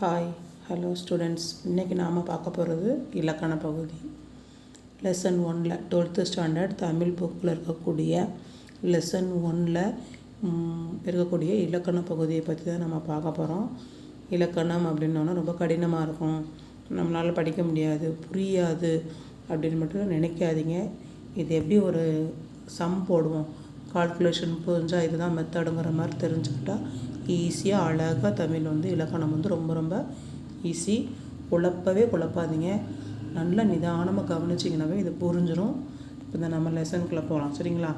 Hi hello students. இன்றைக்கி நாம் பார்க்க போகிறது இலக்கண பகுதி. லெசன் 1ல் 12th ஸ்டாண்டர்ட் தமிழ் புக்கில் இருக்கக்கூடிய லெசன் 1ல் இருக்கக்கூடிய இலக்கண பகுதியை பற்றி தான் நம்ம பார்க்க போகிறோம். இலக்கணம் அப்படின்னோன்னா ரொம்ப கடினமாக இருக்கும், நம்மளால் படிக்க முடியாது, புரியாது அப்படின்னு மட்டும் நினைக்காதீங்க. இது எப்படி ஒரு சம் போடுவோம், கால்குலேஷன் புரிஞ்சால் இதுதான் மெத்தடுங்கிற மாதிரி தெரிஞ்சுக்கிட்டால் ஈஸியாக அழகாக தமிழ் இலக்கணம் ரொம்ப ரொம்ப ஈஸி. குழப்பாதீங்க, நல்லா நிதானமாக கவனிச்சிங்கனாவே இது புரிஞ்சிடும். இப்போ இந்த நம்ம லெசனுக்குள்ளே போகலாம், சரிங்களா?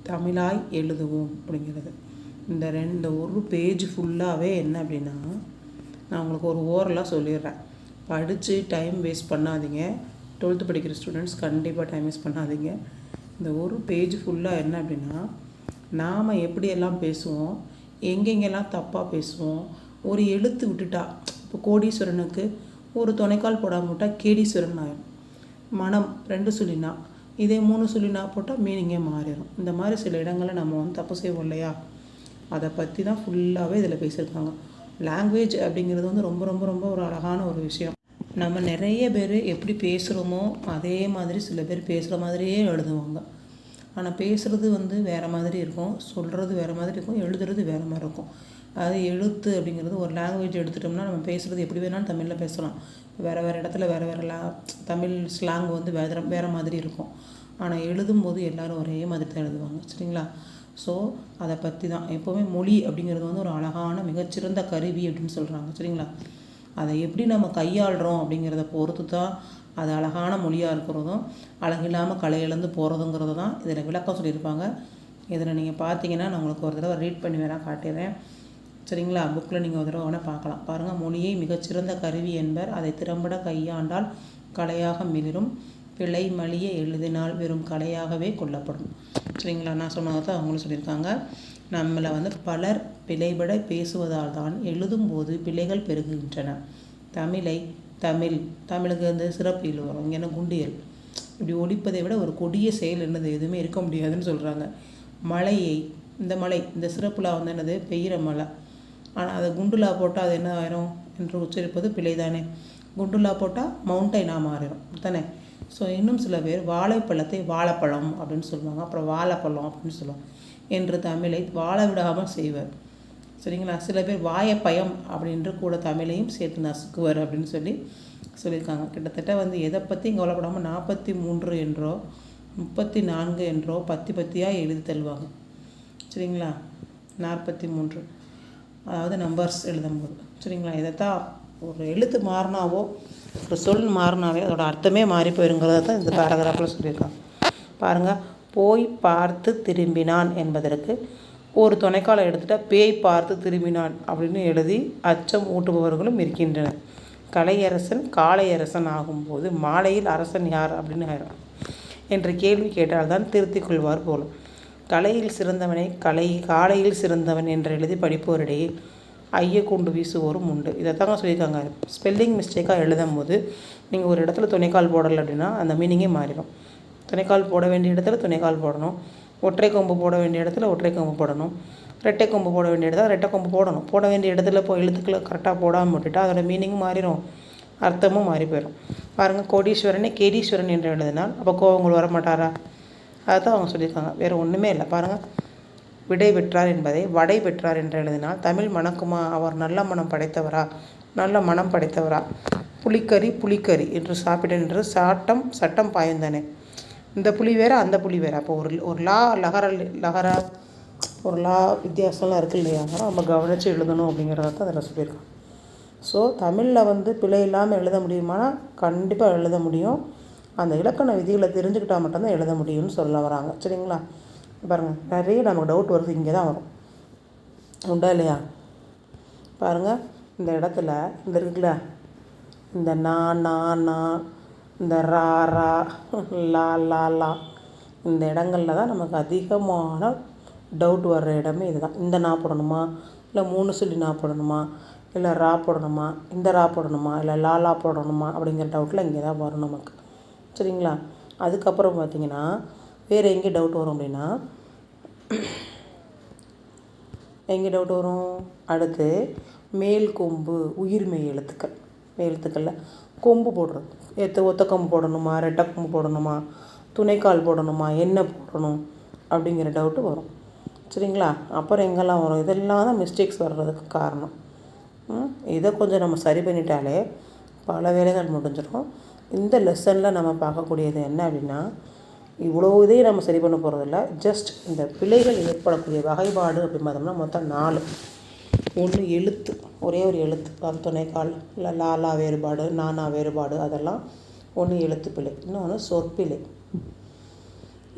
தமிழாய் எழுதுவோம் அப்படிங்கிறது இந்த ஒரு பேஜ் ஃபுல்லாகவே என்ன அப்படின்னா, நான் உங்களுக்கு ஒரு ஓரலாக சொல்லிடுறேன். படித்து டைம் வேஸ்ட் பண்ணாதீங்க. 12th படிக்கிற ஸ்டூடெண்ட்ஸ் கண்டிப்பாக டைம் வேஸ்ட் பண்ணாதீங்க. இந்த ஒரு பேஜ் ஃபுல்லாக என்ன அப்படின்னா, நாம் எப்படியெல்லாம் பேசுவோம், எங்கெங்கெல்லாம் தப்பாக பேசுவோம், ஒரு எழுத்து விட்டுட்டா, இப்போ கோடீஸ்வரனுக்கு ஒரு துணைக்கால் போடாமல் விட்டால் கேடீஸ்வரன் ஆயிடும். மனம் 2 சொல்லினா, இதே 3 சொல்லினா போட்டால் மீனிங்கே மாறிடும். இந்த மாதிரி சில இடங்களில் நம்ம தப்பு செய்வோம் இல்லையா, அதை பற்றி தான் ஃபுல்லாகவே இதில் பேசியிருக்காங்க. லாங்குவேஜ் அப்படிங்கிறது ரொம்ப ரொம்ப ரொம்ப ஒரு அழகான ஒரு விஷயம். நம்ம நிறைய பேர் எப்படி பேசுகிறோமோ அதே மாதிரி சில பேர் பேசுகிற மாதிரியே எழுதுவாங்க. ஆனால் பேசுகிறது வேறு மாதிரி இருக்கும், சொல்கிறது வேறு மாதிரி இருக்கும், எழுதுறது வேறு மாதிரி இருக்கும். அது எழுத்து அப்படிங்கிறது ஒரு லாங்குவேஜ் எடுத்துட்டோம்னா நம்ம பேசுகிறது எப்படி வேணாலும் தமிழில் பேசலாம். வேறு இடத்துல வேறு தமிழ் ஸ்லாங் வேறு மாதிரி இருக்கும். ஆனால் எழுதும்போது எல்லோரும் ஒரே மாதிரி தான் எழுதுவாங்க, சரிங்களா? ஸோ அதை பற்றி தான் எப்போவுமே மொழி அப்படிங்கிறது ஒரு அழகான மிகச்சிறந்த கருவி அப்படின்னு சொல்கிறாங்க, சரிங்களா? அதை எப்படி நம்ம கையாளுறோம் அப்படிங்கிறத பொறுத்து தான் அது அழகான மொழியாக இருக்கிறதும் அழகில்லாமல் கலை இழந்து போகிறதுங்கிறது தான் இதில் விளக்கம் சொல்லியிருப்பாங்க. இதில் நீங்கள் பார்த்தீங்கன்னா நான் உங்களுக்கு ஒரு தடவை ரீட் பண்ணி வேணால் காட்டிடுறேன், சரிங்களா? புக்கில் நீங்கள் ஒரு தடவை வேணால் பார்க்கலாம். பாருங்கள், மொழியை மிகச்சிறந்த கருவி என்பர், அதை திறம்பட கையாண்டால் கலையாக மிளிரும், பிழை மலிய எழுதினால் வெறும் கலையாகவே கொள்ளப்படும், சரிங்களா? நான் சொன்னதை தான் அவங்களும் சொல்லியிருக்காங்க. நம்மளை பலர் பிழைபட பேசுவதால் தான் எழுதும்போது பிழைகள் பெருகுகின்றன. தமிழுக்கு சிறப்பு இல் வரும், இங்கே குண்டியல். இப்படி ஒழிப்பதை விட ஒரு கொடிய செயல் என்னது எதுவுமே இருக்க முடியாதுன்னு சொல்கிறாங்க. மழையை இந்த சிறப்புலா என்னது பெய்கிற மழை, ஆனால் அதை குண்டுலா போட்டால் அது என்ன ஆயிரும் என்று உச்சரிப்பது பிழை தானே. குண்டுலா போட்டால் மவுண்டைனாக மாறிடும் தானே. ஸோ இன்னும் சில பேர் வாழைப்பழத்தை வாழைப்பழம் அப்படின்னு சொல்லுவாங்க, அப்புறம் வாழைப்பழம் அப்படின்னு சொல்லுவாங்க. என்று தமிழை வாழ விடாமல் செய்வர், சரிங்களா? சில பேர் வாயப்பயம் அப்படின்று கூட தமிழையும் சேர்த்து நசுக்குவர் அப்படின்னு சொல்லியிருக்காங்க. கிட்டத்தட்ட எதை பற்றியும் கவலைப்படாமல் 43 என்றோ 34 என்றோ பத்தியாக எழுதி தருவாங்க, சரிங்களா? 43 அதாவது நம்பர்ஸ் எழுதும்போது, சரிங்களா? இதைத்தான் ஒரு எழுத்து மாறினாவோ ஒரு சொல் மாறினாவே அதோட அர்த்தமே மாறி போயிருங்கிறத தான் இந்த பேராகிராஃபில் சொல்லியிருக்காங்க. பாருங்கள், போய் பார்த்து திரும்பினான் என்பதற்கு ஒரு துணைக்காலை எடுத்துட்டால் பேய் பார்த்து திரும்பினான் அப்படின்னு எழுதி அச்சம் ஊட்டுபவர்களும் இருக்கின்றனர். கலையரசன் காளையரசன் ஆகும்போது மாலையில் அரசன் யார் அப்படின்னு ஆயிரும் என்ற கேள்வி கேட்டால்தான் திருத்திக் கொள்வார் போலும். கலையில் சிறந்தவனை காலையில் சிறந்தவன் என்று எழுதி படிப்போரிடையே ஐய கொண்டு வீசுவோரும் உண்டு. இதை தாங்க சொல்லியிருக்காங்க. ஸ்பெல்லிங் மிஸ்டேக்காக எழுதும் போது நீங்கள் ஒரு இடத்துல துணைக்கால் போடலை அப்படின்னா அந்த மீனிங்கே மாறிடும். துணைக்கால் போட வேண்டிய இடத்துல துணைக்கால் போடணும், ஒற்றை கொம்பு போட வேண்டிய இடத்துல ஒற்றை கொம்பு போடணும், ரெட்டை கொம்பு போட வேண்டிய இடத்துல ரெட்டை கொம்பு போடணும். போட வேண்டிய இடத்துல எழுத்துக்களை கரெக்டாக போடாமல் விட்டுட்டால் அதோட மீனிங்கும் மாறிடும், அர்த்தமும் மாறி போயிடும். பாருங்கள், கோடீஸ்வரனே கேடீஸ்வரன் என்று எழுதினால் அப்போ கோவங்கள் வர மாட்டாரா? அதுதான் அவங்க சொல்லியிருக்காங்க, வேறு ஒன்றுமே இல்லை. பாருங்கள், விடை பெற்றார் என்பதை வடை பெற்றார் என்று எழுதினால் தமிழ் மணக்குமா, அவர் நல்ல மனம் படைத்தவரா? புளிக்கறி என்று சாப்பிட என்று சட்டம் பாய்ந்தானே. இந்த புலி வேறு அந்த புலி வேறு. அப்போ ஒரு லகர ஒரு வித்தியாசம்லாம் இருக்குது இல்லையா? அதனால் நம்ம கவனித்து எழுதணும் அப்படிங்கிறத தான் அதில் சொல்லியிருக்கோம். ஸோ தமிழில் பிழை இல்லாமல் எழுத முடியுமானா கண்டிப்பாக எழுத முடியும். அந்த இலக்கண விதிகளை தெரிஞ்சுக்கிட்டால் மட்டும்தான் எழுத முடியும்னு சொல்ல வராங்க, சரிங்களா? பாருங்கள், நிறைய நமக்கு டவுட் வருது, இங்கே தான் வரும், உண்டா இல்லையா? பாருங்கள், இந்த இடத்துல இருக்குல்ல, இந்த நா இந்த ரா லா இந்த இடங்களில் தான் நமக்கு அதிகமான டவுட் வர்ற இடமே இதுதான். இந்த நா போடணுமா, இல்லை 3 சொல்லி நா போடணுமா, இல்லை ரா போடணுமா, இந்த ரா போடணுமா, இல்லை லா போடணுமா அப்படிங்கிற டவுட்டில் இங்கே தான் வரும் நமக்கு, சரிங்களா? அதுக்கப்புறம் பார்த்திங்கன்னா வேறு எங்கே டவுட் வரும் அப்படின்னா, எங்கே டவுட் வரும், அடுத்து மேல் கொம்பு உயிர்மெய் எழுத்துக்கள். எழுத்துக்களில் கொம்பு போடுறது, ஒத்த கொம்பு போடணுமா, ரெட்டை கொம்பு போடணுமா, துணைக்கால் போடணுமா, என்ன போடணும் அப்படிங்கிற டவுட்டு வரும். சரிங்களா? அப்புறம் எங்கெல்லாம் வரும், இதெல்லாம் தான் மிஸ்டேக்ஸ் வர்றதுக்கு காரணம். இதை கொஞ்சம் நம்ம சரி பண்ணிட்டாலே பல வேலைகள் முடிஞ்சிடும். இந்த லெசனில் நம்ம பார்க்கக்கூடியது என்ன அப்படின்னா, இவ்வளோ இதையும் நம்ம சரி பண்ண போகிறதில்ல. ஜஸ்ட் இந்த பிழைகள் ஏற்படக்கூடிய வகைப்பாடு அப்படின்னு பார்த்தோம்னா மொத்தம் 4. ஒன்று எழுத்து, ஒரே ஒரு எழுத்து, அது துணைக்கால் இல்லை லாலா வேறுபாடு, நானா வேறுபாடு, அதெல்லாம் ஒன்று எழுத்து பிழை. இன்னொன்று சொற்பிழை.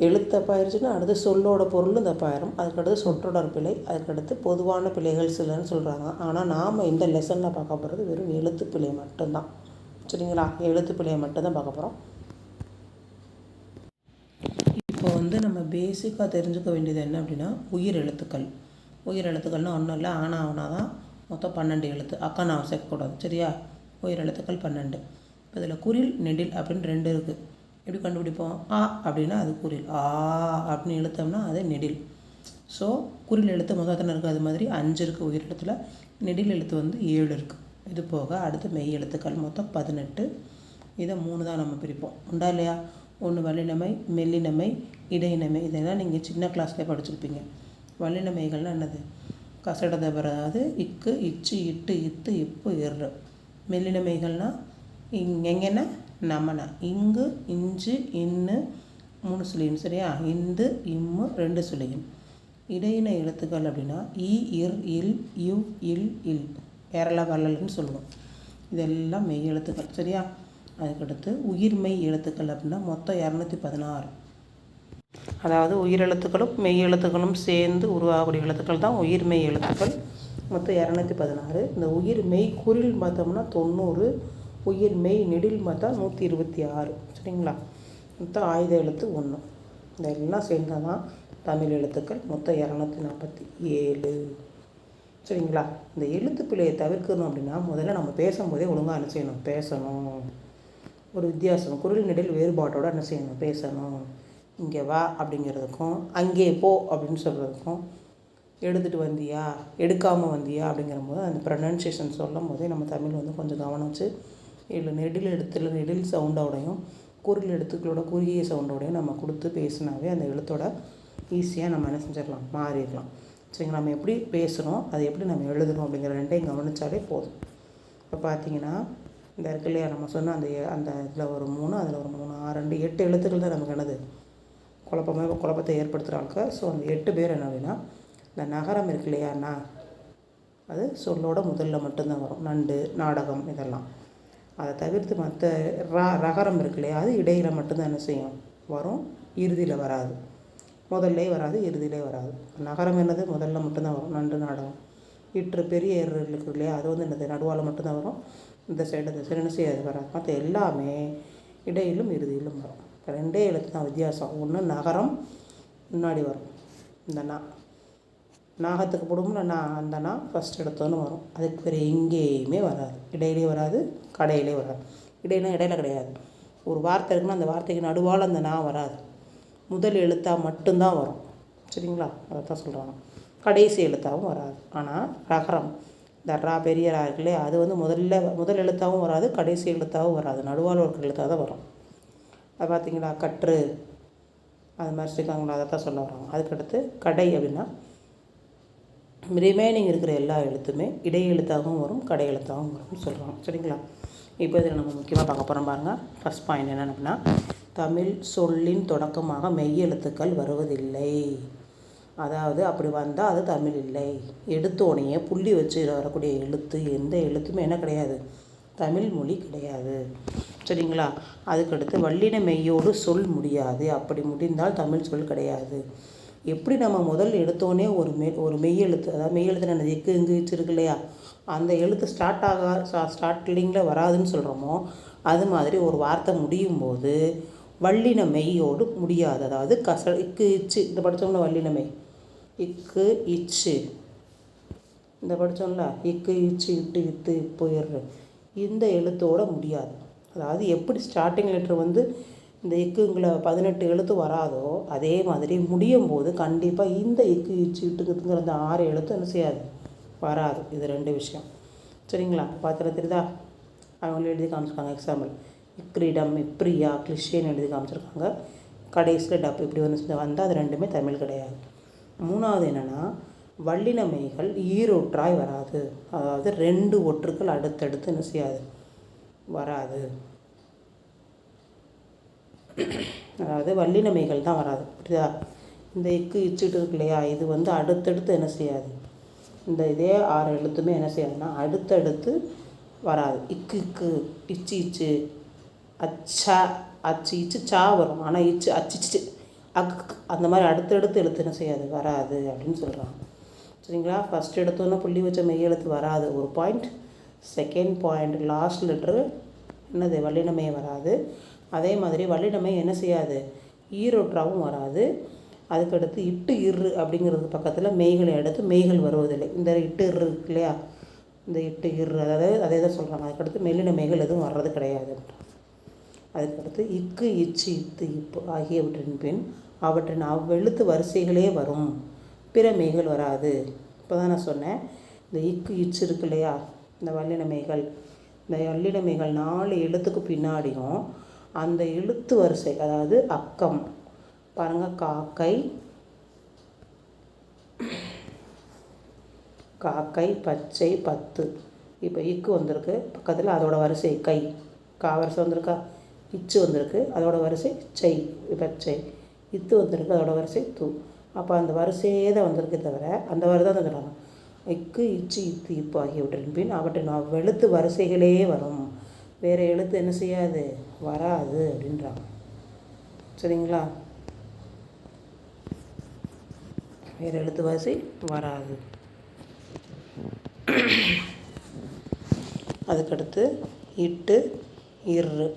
எழுத்து தப்பாயிருச்சுன்னா அடுத்து சொல்லோட பொருளும் தப்பாயிரும். அதுக்கடுத்து சொற்றொடர் பிழை, அதுக்கடுத்து பொதுவான பிழைகள் சிலன்னு சொல்கிறாங்க. ஆனால் நாம் இந்த லெசனில் பார்க்க போகிறது வெறும் எழுத்து பிழை மட்டும்தான். சரிங்களா? எழுத்து பிழையை மட்டும்தான் பார்க்க போகிறோம். இப்போ நம்ம பேசிக்காக தெரிஞ்சுக்க வேண்டியது என்ன அப்படின்னா, உயிர் எழுத்துக்கள். உயிர் எழுத்துக்கள்னால் ஒன்றும் இல்லை, ஆனா அவனா தான் மொத்தம் 12 எழுத்து. அக்கா நான் சேர்க்கக்கூடாது. சரியா? உயிர் எழுத்துக்கள் 12. இப்போ இதில் குறில் நெடில் அப்படின்னு 2 இருக்குது. எப்படி கண்டுபிடிப்போம்? ஆ அப்படின்னா அது குறில், ஆ அப்படின்னு எழுத்தோம்னா அது நெடில். ஸோ குறில் எழுத்து மொத்தத்தில் இருக்குது, அது மாதிரி 5 இருக்குது உயிர் எழுத்தில். நெடில் எழுத்து 7 இருக்குது. இது போக அடுத்து மெய் எழுத்துக்கள் மொத்தம் 18. இதை 3 தான் நம்ம பிரிப்போம். உண்டா இல்லையா? ஒன்று வல்லினமை, மெல்லினமை, இடையினமை. இதெல்லாம் நீங்கள் சின்ன கிளாஸ்லேயே படிச்சிருப்பீங்க. வல்லினமைகள்னால் என்னது? கசடத வராது, இக்கு, இச்சு, இட்டு, இத்து, இப்பு, இரு. மெல்லினமைகள்னால் எங்கென்ன நமன, இங்கு, இஞ்சு, இன்னு 3 சுழியின். சரியா? இந்து, இம்மு 2 சுழியின். இடையின எழுத்துக்கள் அப்படின்னா இ, இர், இல், யு, இல், இல், ஏரள வள்ளல்னு சொல்லுவோம். இதெல்லாம் மெய் எழுத்துக்கள். சரியா? அதுக்கடுத்து உயிர்மெய் எழுத்துக்கள் அப்படின்னா மொத்தம் 216. அதாவது உயிரெழுத்துக்களும் மெய் எழுத்துக்களும் சேர்ந்து உருவாகக்கூடிய எழுத்துக்கள் தான் உயிர்மெய் எழுத்துக்கள். மொத்தம் 216. இந்த உயிர்மெய் குறில் பார்த்தோம்னா 90, உயிர்மெய் நெடில் பார்த்தா 126. சரிங்களா? மொத்தம் ஆயுத எழுத்து 1. இதெல்லாம் சேர்ந்தால் தான் தமிழ் எழுத்துக்கள். மொத்தம் 247. சரிங்களா? இந்த எழுத்து பிழையை தவிர்க்கணும் அப்படின்னா முதல்ல நம்ம பேசும்போதே ஒழுங்காக என்ன செய்யணும்? பேசணும். ஒரு வித்தியாசம், குரல் நெடில் வேறுபாட்டோடு என்ன செய்யணும்? பேசணும். இங்கே வா அப்படிங்கிறதுக்கும் அங்கே போ அப்படின்னு சொல்கிறதுக்கும், எடுத்துகிட்டு வந்தியா, எடுக்காமல் வந்தியா அப்படிங்கிற போது அந்த ப்ரொனன்சியேஷன் சொல்லும் போதே நம்ம தமிழ் கொஞ்சம் கவனம் வச்சு, இல்லை நெடில் எழுத்துல நெடில் சவுண்டோடையும் குரல் எழுத்துக்களோட குறுகிய சவுண்டோடையும் நம்ம கொடுத்து பேசினாவே அந்த எழுத்தோட ஈஸியாக நம்ம என்ன செஞ்சிடலாம்? மாறிடலாம். சரிங்களா? நம்ம எப்படி பேசுகிறோம், அதை எப்படி நம்ம எழுதணும் அப்படிங்கிற 2யும் கவனித்தாலே போதும். இப்போ பார்த்தீங்கன்னா இந்த இருக்கு இல்லையா, நம்ம சொன்ன அந்த இதில் ஒரு 3, அதில் ஒரு 3, 6, 2, 8 எழுத்துக்கள் தான் நமக்கு என்னது குழப்பத்தை ஏற்படுத்துகிறாங்க. ஸோ அந்த 8 பேர் என்ன அப்படின்னா, இந்த நகரம் இருக்கு இல்லையாண்ணா, அது சொல்லோட முதல்ல மட்டும்தான் வரும். நண்டு, நாடகம் இதெல்லாம். அதை தவிர்த்து மற்ற ரகரம் இருக்கு இல்லையா, அது இடையில் மட்டும்தான் என்ன செய்யும்? வரும். இறுதியில் வராது. முதல்லே வராது, இறுதியிலே வராது. நகரம் என்னது? முதல்ல மட்டும்தான் வரும். நண்டு, நாடகம். இற்று பெரிய ஏறு இருக்கு இல்லையா, அது என்னது? நடுவால் மட்டும்தான் வரும். இந்த சைடு என்ன செய்யாது? வராது. மற்ற எல்லாமே இடையிலும் இறுதியிலும் வரும். 2 எழுத்து தான் வித்தியாசம். ஒன்று நகரம் முன்னாடி வரும், இந்த நாகத்துக்கு போடும்ல அந்த ஃபஸ்ட் எடுத்தோன்னு வரும். அதுக்கு வேறு எங்கேயுமே வராது. இடையிலே வராது, கடையிலே வராது. இடையினா இடையில கிடையாது. ஒரு வார்த்தை இருக்குன்னா அந்த வார்த்தைக்கு நடுவால் அந்த வராது. முதல் எழுத்தாக மட்டும்தான் வரும். சரிங்களா? அதை தான் சொல்கிறாங்க. கடைசி எழுத்தாகவும் வராது. ஆனால் ரகரம், இந்த ரா பெரிய ரா இருக்குல்லே, அது முதல் எழுத்தாகவும் வராது, கடைசி எழுத்தாகவும் வராது. நடுவால் ஒரு எழுத்தாக தான் வரும். அது பார்த்தீங்களா? கற்று, அது மாதிரி இருக்காங்களா, அதை தான் சொல்ல வராங்க. அதுக்கடுத்து கடை அப்படின்னா ரிமைனிங் இருக்கிற எல்லா எழுத்துமே இடை எழுத்தாகவும் வரும், கடை எழுத்தாகவும் வரும்னு சொல்கிறாங்க. சரிங்களா? இப்போ இதில் நம்ம முக்கியமாக பார்க்க போகிறோம் பாருங்கள். ஃபஸ்ட் பாயிண்ட் என்னென்னு அப்படின்னா, தமிழ் சொல்லின் தொடக்கமாக மெய் எழுத்துக்கள் வருவதில்லை. அதாவது அப்படி வந்தால் அது தமிழ் இல்லை. எடுத்தோனையே புள்ளி வச்சு வரக்கூடிய எழுத்து எந்த எழுத்துமே என்ன கிடையாது? தமிழ் மொழி கிடையாது. சரிங்களா? அதுக்கடுத்து வல்லின மெய்யோடு சொல் முடியாது. அப்படி முடிந்தால் தமிழ் சொல் கிடையாது. எப்படி நம்ம முதல் எடுத்தோடனே ஒரு மெய் எழுத்து, அதாவது மெய் எழுத்து என்ன, எக்கு இங்கு இருக்கு இல்லையா, அந்த எழுத்து ஸ்டார்டிங்கில் வராதுன்னு சொல்கிறோமோ, அது மாதிரி ஒரு வார்த்தை முடியும் போது வல்லின மெய்யோடு முடியாது. அதாவது இக்கு இச்சு, இந்த படித்தோம்னா வல்லின மெய், இக்கு இச்சு, இந்த படித்தோம்ல இக்கு இச்சு, இட்டு, இத்து, இப்போ, இரு, இந்த எழுத்தோடு முடியாது. அதாவது எப்படி ஸ்டார்டிங் லெட்ரு இந்த இக்குங்களை 18 எழுத்து வராதோ, அதே மாதிரி முடியும் போது கண்டிப்பாக இந்த இக்கு இச்சு, இட்டுங்கிற அந்த 6 எழுத்து என்ன செய்யாது? வராது. இது 2 விஷயம். சரிங்களா? பார்த்துட்டு தெரியுதா? அவங்களே எழுதி காமிச்சிருக்காங்க. எக்ஸாம்பிள் இக்ரிடம், இப்ரியா, கிளிஷேன்னு எழுதி காமிச்சிருக்காங்க. கடைசியில் டப் இப்படி வந்தால் அது ரெண்டுமே தமிழ் கிடையாது. மூணாவது என்னென்னா, வல்லினமைகள் ஈரொற்றாய் வராது. அதாவது 2 ஒற்றுக்கள் அடுத்தடுத்து என்ன செய்யாது, வராது. அதாவது வல்லினமைகள் தான் வராது. புரியுதா? இந்த இக்கு இச்சுட்டு இருக்கு இல்லையா, இது அடுத்தடுத்து என்ன செய்யாது, இந்த இதே 6 எழுத்துமே என்ன செய்யாதுன்னா அடுத்தடுத்து வராது. இக்கு இக்கு, இச்சு இச்சு, அச்சா அச்சு இச்சு சா வரும். ஆனால் இச்சு அச்சிச்சு அக்கு அந்த மாதிரி அடுத்தடுத்து எழுத்து என்ன செய்யாது, வராது அப்படின்னு சொல்கிறாங்க. சரிங்களா? ஃபஸ்ட் எடுத்தோன்னா புள்ளி வச்ச மெய் எழுத்து வராது, ஒரு point. Second point last letter என்னது, வல்லினமே வராது. அதே மாதிரி வல்லினமே என்ன செய்யாது, ஈரொற்றாவும் வராது. அதுக்கடுத்து இட்டு இரு அப்படிங்கிறது பக்கத்தில் மெய்களை எடுத்து மெய்கள் வருவதில்லை. இந்த இட்டு இரு இருக்கு இல்லையா, இந்த இட்டு இரு அதாவது அதே தான் சொல்கிறாங்க. அதுக்கடுத்து மெல்லின மெய்கள் எதுவும் வர்றது கிடையாது. அதுக்கடுத்து இக்கு இச்சு இத்து இப்பு ஆகியவற்றின் பின் அவற்றின் அவ்வெழுத்து வரிசைகளே வரும், பிற மெய்கள் வராது. இப்போ தான் நான் சொன்னேன், இந்த இக்கு இச்சு இருக்கு இல்லையா, இந்த வல்லினமைகள், இந்த வல்லினமைகள் 4 எழுத்துக்கு பின்னாடியும் அந்த எழுத்து வரிசை, அதாவது அக்கம் பாருங்கள், காக்கை, காக்கை, பச்சை, பத்து. இப்போ இக்கு வந்திருக்கு, பக்கத்தில் அதோட வரிசை கை, கா வரிசை வந்திருக்கா, இச்சு வந்திருக்கு, அதோட வரிசை சை, பச்சை. இத்து வந்திருக்கு, அதோட வரிசை தூ. அப்போ அந்த வரிசையே தான் வந்திருக்கே தவிர அந்த வரி தான் சொல்கிறாங்க. இக்கு இச்சு இத்து இப்பு ஆகியவற்றின் பின் அவற்றின் எழுத்து வரிசைகளே வரும், வேறு எழுத்து என்ன செய்யாது, வராது அப்படின்றாங்க. சரிங்களா? வேறு எழுத்து வரிசை வராது. அதுக்கடுத்து இட்டு இரு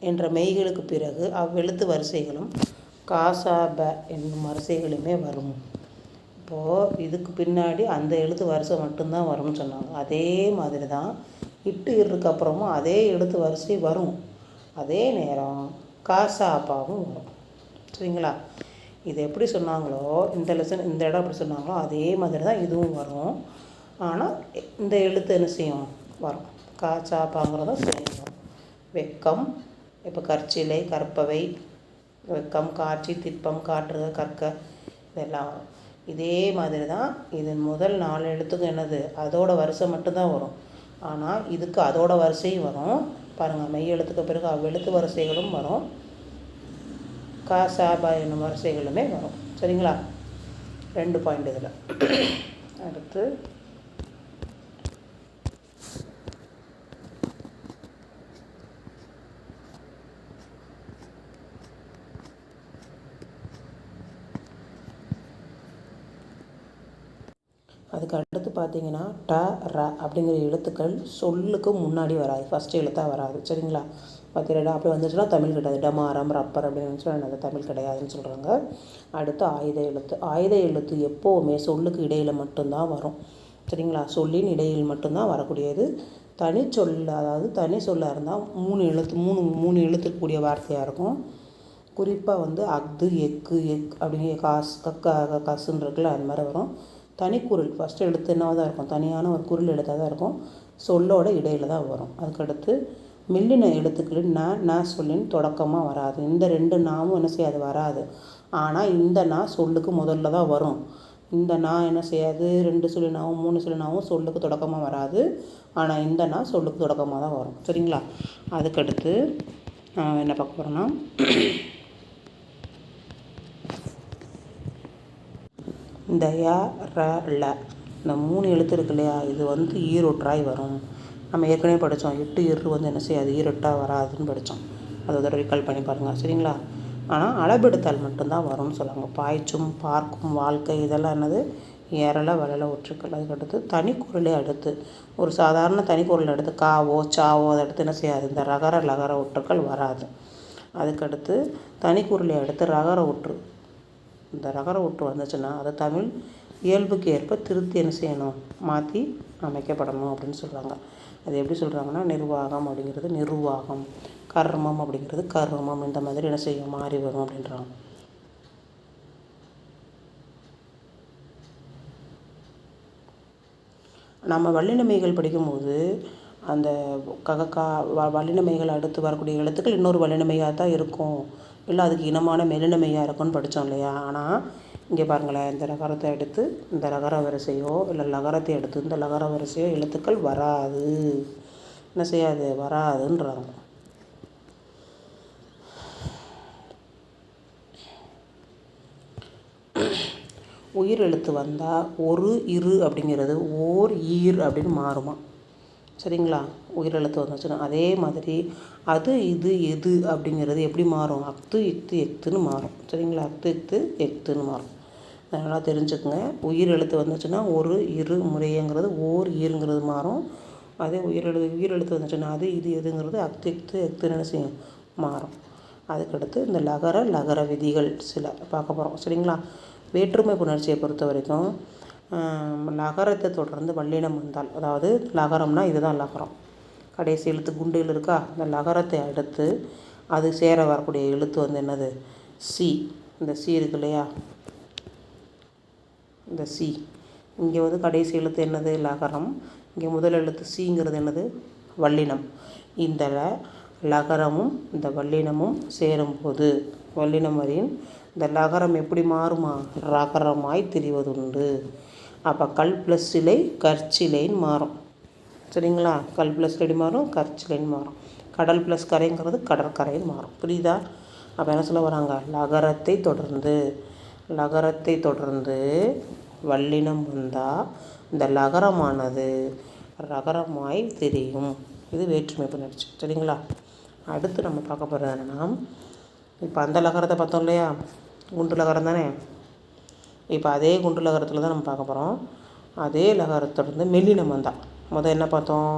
என்ற மெய்களுக்கு பிறகு அவ்வெழுத்து வரிசைகளும் காசா ப என்னும் வரிசைகளுமே வரும். இப்போது இதுக்கு பின்னாடி அந்த எழுத்து வரிசை மட்டும்தான் வரும்னு சொன்னாங்க. அதே மாதிரி தான் இட்டு இருக்கு அப்புறமும் அதே எழுத்து வரிசை வரும், அதே நேரம் காசாப்பாவும் வரும். சரிங்களா? இது எப்படி சொன்னாங்களோ, இந்த லெசன் இந்த இடம் எப்படி சொன்னாங்களோ அதே மாதிரி தான் இதுவும் வரும். ஆனால் இந்த எழுத்து என்ன செய்யும், வரும். காசாப்பாங்கிறதும் செய்யும். வெக்கம், இப்போ கற்சிலை, கற்பவை, வெக்கம், காட்சி, திட்பம், காற்றுக, கற்க, இதெல்லாம் வரும். இதே மாதிரி தான் இது முதல் 4 எழுத்துக்கும் என்னது, அதோட வரிசை மட்டும்தான் வரும். ஆனால் இதுக்கு அதோட வரிசையும் வரும். பாருங்கள், மெய் எழுத்துக்கு பிறகு அவ்வெழுத்து வரிசைகளும் வரும், காசாபா என்னும் வரிசைகளுமே வரும். சரிங்களா? 2 பாயிண்ட் இதில். அடுத்து அதுக்கு அடுத்து பார்த்தீங்கன்னா ட ர அப்படிங்கிற எழுத்துக்கள் சொல்லுக்கு முன்னாடி வராது, ஃபஸ்ட்டு எழுத்தாக வராது. சரிங்களா? பார்த்தீங்களா? அப்படி வந்துச்சுன்னா தமிழ் கிடையாது. டமாரம், ரப்பர் அப்படின்னு வந்துச்சுன்னா அது தமிழ் கிடையாதுன்னு சொல்கிறாங்க. அடுத்து ஆயுத எழுத்து. ஆயுத எழுத்து எப்போவுமே சொல்லுக்கு இடையில் மட்டும்தான் வரும். சரிங்களா? சொல்லின் இடையில் மட்டும்தான் வரக்கூடியது. தனி சொல், அதாவது தனி சொல்லாக இருந்தால் 3 எழுத்துக்கு கூடிய வார்த்தையாக இருக்கும். குறிப்பாக அஃது, எக்கு, அப்படிங்கிற கசுன்னு இருக்குல்ல, அது மாதிரி வரும். தனிக்குறில் ஃபஸ்ட்டு எழுத்து என்னவாக தான் இருக்கும், தனியான ஒரு குரில் எழுத்தாக தான் இருக்கும், சொல்லோட இடையில் தான் வரும். அதுக்கடுத்து மெல்லின எழுத்துக்களின் ந சொல்லின் தொடக்கமாக வராது. இந்த 2 நாவும் என்ன செய்யாது, வராது. ஆனால் இந்த நா சொல்லுக்கு முதல்ல தான் வரும். இந்த நா என்ன செய்யாது, 2 சொல்லினாவும் 3 சொல்லினாவும் சொல்லுக்கு தொடக்கமாக வராது. ஆனால் இந்த நா சொல்லுக்கு தொடக்கமாக தான் வரும். சரிங்களா? அதுக்கடுத்து என்ன பார்க்க போகிறோன்னா, இந்த ய ர ல இந்த 3 எழுத்து இருக்கு இல்லையா, இது ஈரொற்றாய் வரும். நம்ம ஏற்கனவே படித்தோம், இட்டு இரு என்ன செய்யாது, ஈரொட்டாக வராதுன்னு படித்தோம். அதை ரீகால் பண்ணி பாருங்கள். சரிங்களா? ஆனால் அளபெடுத்தால் மட்டும்தான் வரும்னு சொல்லுவாங்க. பாய்ச்சும், பார்க்கும், வாழ்க்கை, இதெல்லாம் என்னது, ஏரள வளல ஒற்றுக்கள். அதுக்கடுத்து தனிக்குறளை அடுத்து ஒரு சாதாரண தனிக்குறளை அடுத்து காவோ சாவோ அதை அடுத்து என்ன செய்யாது, இந்த ரகர லகர ஒற்றுக்கள் வராது. அதுக்கடுத்து தனிக்குறளை அடுத்து ரகர ஒற்று, இந்த ரகர ஒற்று வந்துச்சுன்னா அதை தமிழ் இயல்புக்கு ஏற்ப திருத்தி என்ன செய்யணும், மாற்றி அமைக்கப்படணும் அப்படின்னு சொல்கிறாங்க. அது எப்படி சொல்கிறாங்கன்னா, நிர்வாகம் அப்படிங்கிறது நிர்வாகம், கர்மம் அப்படிங்கிறது கர்மம், இந்த மாதிரி என்ன செய்யும், மாறி வரும் அப்படின்றாங்க. நம்ம வல்லினமைகள் படிக்கும்போது அந்த வல்லினமைகள் அடுத்து வரக்கூடிய எழுத்துக்கள் இன்னொரு வல்லினமையாக தான் இருக்கும், இல்லை அதுக்கு இனமான மெல்லினமையாக இருக்கும்னு படித்தோம் இல்லையா. ஆனால் இங்கே பாருங்களேன், இந்த லகரத்தை எடுத்து இந்த லகர வரிசையோ இல்லை லகரத்தை எடுத்து இந்த லகர வரிசையோ எழுத்துக்கள் வராது. என்ன செய்யாது? வராதுன்றாங்க. உயிர் எழுத்து வந்தால் ஒரு இரு அப்படிங்கிறது ஓர் ஈர் அப்படின்னு மாறுமா. சரிங்களா? உயிரெழுத்து வந்துச்சுன்னா அதே மாதிரி அது இது எது அப்படிங்கிறது எப்படி மாறும்? அத்து இத்து எத்துன்னு மாறும். சரிங்களா? அத்து இத்து எத்துன்னு மாறும். அதனால் தெரிஞ்சுக்கோங்க. உயிர் எழுத்து வந்துச்சுன்னா ஒரு இரு முறையங்கிறது ஓர் ஈருங்கிறது மாறும். அதே உயிரெழுத்து வந்துச்சுன்னா அது இது எதுங்கிறது அத்து இத்து எத்துன்னு செய்யும் மாறும். அதுக்கடுத்து இந்த லகர விதிகள் சில பார்க்க போகிறோம். சரிங்களா? வேற்றுமை புணர்ச்சியை பொறுத்த வரைக்கும் லகரத்தை தொடர்ந்து வல்லினம் வந்தால், அதாவது லகரம்னா இதுதான் லகரம், கடைசி எழுத்து குண்டில் இருக்கா, இந்த லகரத்தை அடுத்து அது சேர வரக்கூடிய எழுத்து வந்து என்னது? சி. இந்த சி இருக்கு இல்லையா, இந்த சி இங்கே வந்து கடைசி எழுத்து என்னது? லகரம். இங்கே முதல் எழுத்து சிங்கிறது என்னது? வல்லினம். இந்த லகரமும் இந்த வல்லினமும் சேரும்போது வல்லினம் வரின் இந்த லகரம் எப்படி மாறுமா? ரகரமாய் திரிவதுண்டு. அப்போ கல் ப்ளஸ் சிலை கற்சிலைன்னு மாறும். சரிங்களா? கல் ப்ளஸ் எப்படி மாறும்? கற்சிலைன்னு மாறும். கடல் ப்ளஸ் கரைங்கிறது கடற்கரைன்னு மாறும். புரியுதா? அப்போ என்ன சொல்ல வராங்க? லகரத்தை தொடர்ந்து வல்லினம் வந்தால் இந்த லகரமானது ரகரமாய் தெரியும். இது வேற்றுமை புணர்ச்சி. சரிங்களா? அடுத்து நம்ம பார்க்க போகிறது என்னென்னா, இப்போ அந்த லகரத்தை பார்த்தோம் இல்லையா, குண்டு லகரம் தானே. இப்போ அதே குண்டு லகரத்தில் தான் நம்ம பார்க்க போகிறோம். அதே லகரத்தோடு மெல்லினம் வந்தால் என்ன பார்த்தோம்?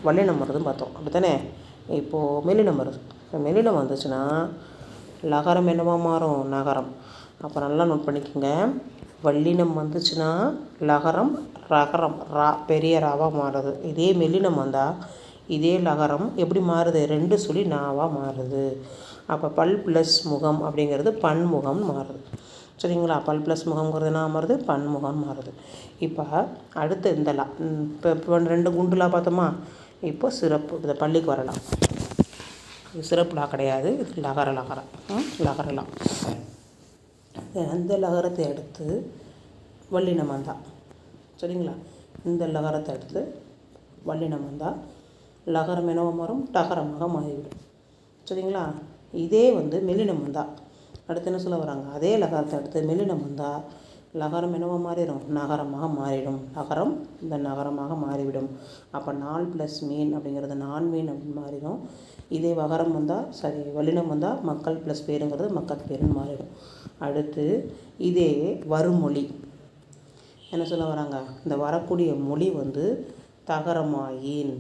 வல்லினம் வருதுன்னு பார்த்தோம். அப்படி தானே? இப்போது மெல்லினம் வருது. இப்போ மெல்லினம் வந்துச்சுன்னா லகரம் என்னவா மாறும்? நகரம். அப்போ நல்லா நோட் பண்ணிக்கோங்க. வல்லினம் வந்துச்சுன்னா லகரம் ரகரம் பெரிய ராவாக மாறுது. இதே மெல்லினம் வந்தால் இதே லகரம் எப்படி மாறுது? 2 சுழி நாவாக மாறுது. அப்போ பல் ப்ளஸ் முகம் அப்படிங்கிறது பன்முகம்னு மாறுது. சரிங்களா? பல் ப்ளஸ் முகம்ங்கிறது என்ன மாறுது? பன்முகம்னு மாறுது. இப்போ அடுத்து இந்த இப்போ 2 குண்டுலா பார்த்தோமா. இப்போ சிறப்பு இந்த பள்ளிக்கு வரலாம். இது சிறப்புலா கிடையாது, இது லகரலாம். அந்த லகரத்தை எடுத்து வல்லினம் வந்தால், சரிங்களா, இந்த லகரத்தை எடுத்து வல்லினம் வந்தால் லகரம் என்னவோ மாறும்? டகரமாக மாறிவிடும். சரிங்களா? இதே வந்து மெல்லினம் வந்தால் அடுத்து என்ன சொல்ல வராங்க? அதே லகரத்தை அடுத்து மெல்லினம் வந்தால் லகரம் என்னவோ மாறிடும்? நகரமாக மாறிடும். லகரம் இந்த நகரமாக மாறிவிடும். அப்போ நாள் ப்ளஸ் மீன் அப்படிங்கிறது நான்மீன் அப்படின்னு மாறிடும். இதே வகரம் வந்தால் வல்லினம் வந்தால் மக்கள் ப்ளஸ் பேருங்கிறது மக்கள் பேருன்னு மாறிடும். அடுத்து இதே வருமொழி என்ன சொல்ல வராங்க? இந்த வரக்கூடிய மொழி வந்து தகரமாயின்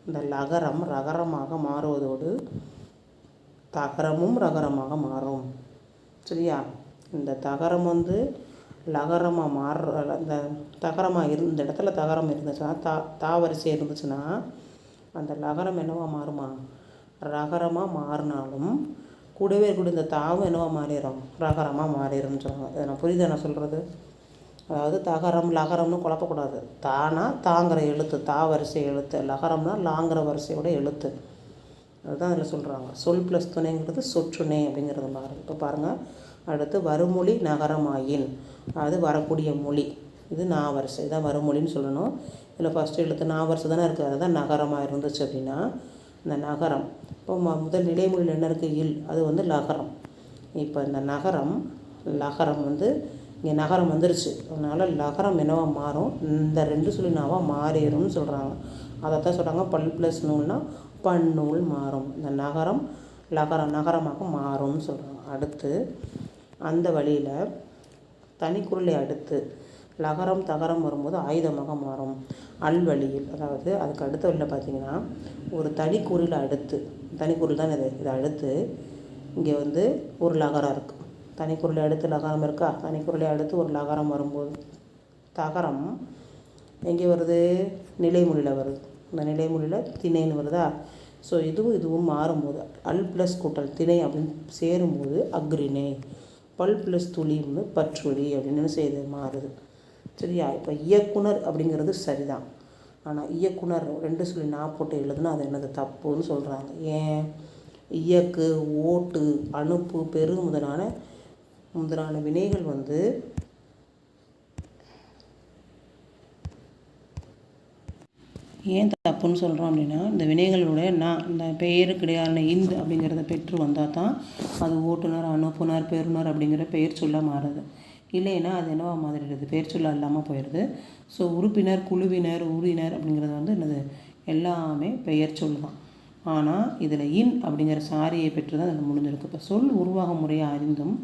இந்த லகரம் ரகரமாக மாறுவதோடு தகரமும் ரகரமாக மாறும். சரியா? இந்த தகரம் வந்து லகரமாக மாறுற இந்த தகரமாக இந்த இடத்துல தகரம் இருந்துச்சுன்னா தா வரிசை இருந்துச்சுன்னா அந்த லகரம் என்னவா மாறுமா? ரகரமாக மாறினாலும் கூடவே கூட இந்த தாவும் என்னவா மாறிடும்? ரகரமாக மாறிடும்னு சொல்லுவாங்க. இதை நான் புரியுதா நான் சொல்கிறது? அதாவது தகரம் லகரம்னு குழப்பக்கூடாது. தானா தாங்கிற எழுத்து, தா வரிசை எழுத்து, லகரம்னா லாங்கிற வரிசையோட எழுத்து. அதுதான் அதில் சொல்கிறாங்க. சொல் ப்ளஸ் துணைங்கிறது சொற்றுணை அப்படிங்கிறது மாறும். இப்போ பாருங்கள், அடுத்து வருமொழி நகரமாயின் அது வரக்கூடிய மொழி, இது நா வரிசை, இதான் வருமொழின்னு சொல்லணும். இதில் ஃபஸ்ட்டு எழுத்து நா வரிசை தானே இருக்குது, அதுதான் நகரமாக இருந்துச்சு அப்படின்னா இந்த நகரம். இப்போ முதல் நிலைமொழியில் என்ன இருக்குது? இல், அது வந்து லகரம். இப்போ இந்த லகரம் வந்து இங்கே நகரம் வந்துருச்சு, அதனால் லகரம் என்னவா மாறும்? இந்த 2 சுழி நாவாக மாறிடும்னு சொல்கிறாங்க. அதைத்தான் சொல்கிறாங்க பல் ப்ளஸ் நூல்னால் பன்னூல் மாறும். இந்த நகரம் நகரமாக மாறும்னு சொல்கிறாங்க. அடுத்து அந்த வழியில் தனிக்குறளை அடுத்து லகரம் தகரம் வரும்போது ஆயுதமாக மாறும். அல்வழியில், அதாவது அதுக்கு அடுத்த வழியில் பார்த்திங்கன்னா ஒரு தனிக்குறில் அடுத்து, தனிக்குறில் தான் இதை அடுத்து இங்கே வந்து ஒரு லகரம் இருக்குது. தனிக்குறளை அடுத்து லகரம் இருக்கா? தனிக்குறளை அடுத்து ஒரு லகரம் வரும்போது தகரம் எங்கே வருது? நிலைமொழியில் வருது. இந்த நிலைமொழியில் திணைன்னு வருதா? ஸோ இதுவும் மாறும்போது அல் ப்ளஸ் கூட்டல் திணை அப்படின்னு சேரும்போது அக்ரிணை, பல் ப்ளஸ் துளி வந்து பற்றொலி அப்படின்னு செய்து மாறுது. சரியா? இப்போ இயக்குனர் அப்படிங்கிறது சரிதான். ஆனால் இயக்குனர் 2 சொல்லி நான் போட்டு எழுதுனா அது என்னது தப்புன்னு சொல்கிறாங்க. ஏன்? இயக்கு, ஓட்டு, அனுப்பு, பெரு முதலான வினைகள் வந்து ஏன் தப்புன்னு சொல்கிறோம் அப்படின்னா, இந்த வினைகளுடைய இந்த பெயருக்கு இடையான இந்து அப்படிங்கிறத பெற்று வந்தால் தான் அது ஓட்டுநர், அனுப்புனர், பெறுநர் அப்படிங்கிற பெயர் சொல்ல மாறுது. இல்லைன்னா அது என்னவா மாறிடுது, பெயர் சொல்ல இல்லாமல் போயிடுது. ஸோ உறுப்பினர், குழுவினர், உரியினர் அப்படிங்கிறது வந்து என்னது எல்லாமே பெயர் சொல் தான். ஆனால் இதில் இன் அப்படிங்கிற சாரியை பெற்று தான் அதில் முடிஞ்சிருக்கு. இப்போ சொல் உருவாக முறையை அறிந்தும்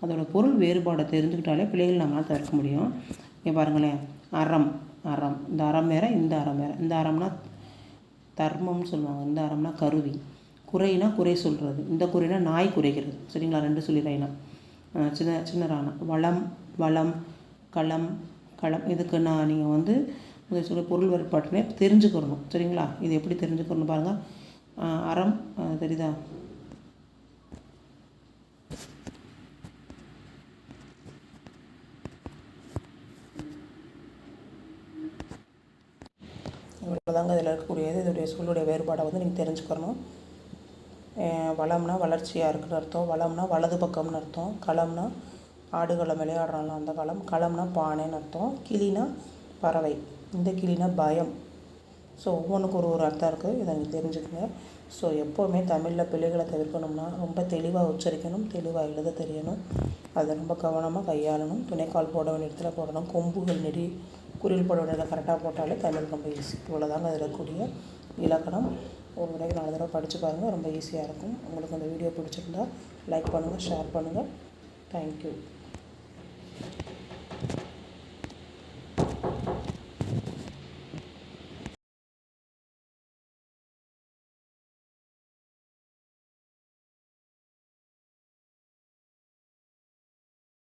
அதோட பொருள் வேறுபாடை தெரிஞ்சுக்கிட்டாலே பிள்ளைகள் நம்மளால் தவிர்க்க முடியும். இங்கே பாருங்களேன், அறம் அறம், இந்த அறம் வேற, இந்த அறம் வேற. இந்த அறம்னா தர்மம்னு சொல்லுவாங்க, இந்த அறம்னா கருவி. குறைனா குறை சொல்கிறது, இந்த குறைனா நாய் குறைகிறது. சரிங்களா? 2 சொல்லிடுறேன்னா சின்ன ராணா. வளம், களம், இதுக்கு நீங்கள் வந்து முதல் சொல்ல பொருள் வேறுபாட்டினை தெரிஞ்சுக்கிறணும். சரிங்களா? இது எப்படி தெரிஞ்சுக்கணும் பாருங்கள். அறம் தெரியுதா? இவ்வளோதாங்க இதில் இருக்கக்கூடியது. இதோடைய சொல்லுடைய வேறுபாடை வந்து நீங்கள் தெரிஞ்சுக்கிறணும். வளம்னா வளர்ச்சியாக இருக்குன்னு அர்த்தம். வளம்னா வலது பக்கம்னு அர்த்தம். களம்னா ஆடுகளம் விளையாடுறாங்களா அந்த களம். களம்னா பானைன்னு அர்த்தம். கிளினா பறவை. இந்த கிளினா பயம். ஸோ ஒவ்வொன்றுக்கு ஒரு அர்த்தம் இருக்குது. இதை நீங்கள் தெரிஞ்சுக்கங்க. ஸோ எப்போவுமே தமிழில் பிள்ளைகளை தவிர்க்கணும்னா ரொம்ப தெளிவாக உச்சரிக்கணும், தெளிவாக எழுத தெரியணும். அதை ரொம்ப கவனமாக கையாளணும். துணைக்கால் போட வேண்டிய இடத்துல போடணும். கொம்புகள் நெறி குறில் போட வேண்டியதை கரெக்டாக போட்டாலே தமிழ் ரொம்ப ஈஸி. இவ்வளோதாங்க அதில் இருக்கக்கூடிய இலக்கணம். ஒரு முறைக்கு 4 தடவை படித்து பாருங்கள், ரொம்ப ஈஸியாக இருக்கும். உங்களுக்கு இந்த வீடியோ பிடிச்சிருந்தா லைக் பண்ணுங்கள், ஷேர் பண்ணுங்கள். தேங்க்யூ.